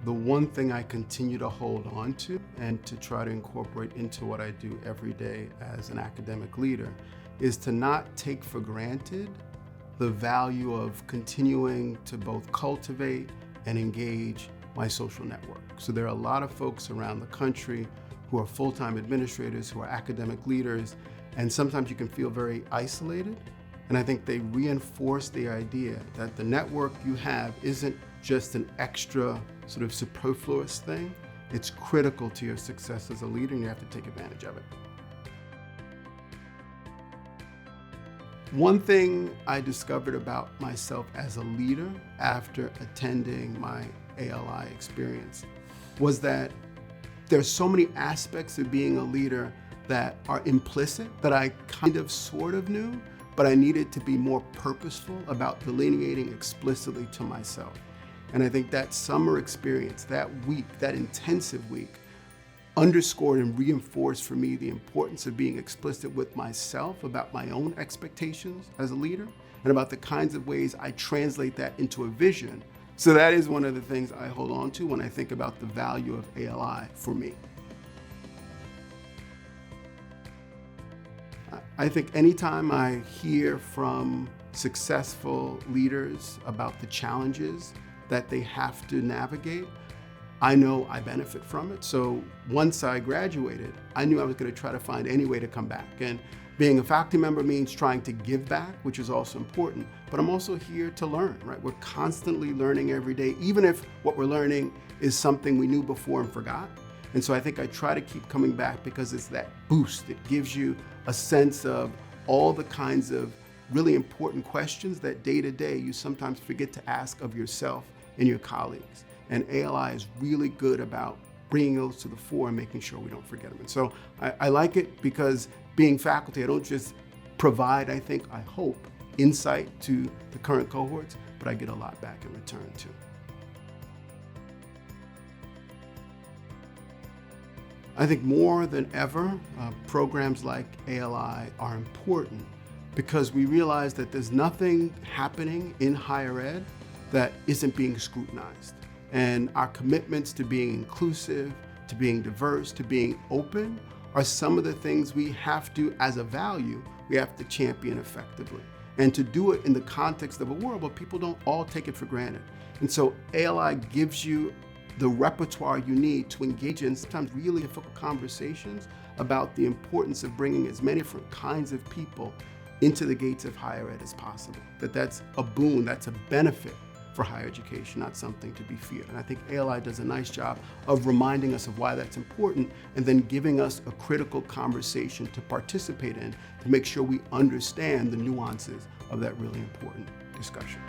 the one thing I continue to hold on to and to try to incorporate into what I do every day as an academic leader is to not take for granted the value of continuing to both cultivate and engage my social network. So there are a lot of folks around the country who are full-time administrators, who are academic leaders, and sometimes you can feel very isolated. And I think they reinforce the idea that the network you have isn't just an extra sort of superfluous thing. It's critical to your success as a leader, and you have to take advantage of it. One thing I discovered about myself as a leader after attending my ALI experience was that there's so many aspects of being a leader that are implicit that I kind of sort of knew, but I needed to be more purposeful about delineating explicitly to myself. And I think that summer experience, that week, that intensive week, underscored and reinforced for me the importance of being explicit with myself about my own expectations as a leader and about the kinds of ways I translate that into a vision. So that is one of the things I hold on to when I think about the value of ALI for me. I think anytime I hear from successful leaders about the challenges that they have to navigate, I know I benefit from it. So once I graduated, I knew I was going to try to find any way to come back. And being a faculty member means trying to give back, which is also important, but I'm also here to learn, right? We're constantly learning every day, even if what we're learning is something we knew before and forgot. And so I think I try to keep coming back because it's that boost. It gives you a sense of all the kinds of really important questions that day to day you sometimes forget to ask of yourself and your colleagues. And ALI is really good about bringing those to the fore and making sure we don't forget them. And so I like it because being faculty, I don't just provide, I think, I hope, insight to the current cohorts, but I get a lot back in return too. I think more than ever, programs like ALI are important because we realize that there's nothing happening in higher ed that isn't being scrutinized. And our commitments to being inclusive, to being diverse, to being open are some of the things we have to, as a value, we have to champion effectively. And to do it in the context of a world where people don't all take it for granted. And so ALI gives you the repertoire you need to engage in sometimes really difficult conversations about the importance of bringing as many different kinds of people into the gates of higher ed as possible. That's a boon, that's a benefit for higher education, not something to be feared. And I think ALI does a nice job of reminding us of why that's important and then giving us a critical conversation to participate in to make sure we understand the nuances of that really important discussion.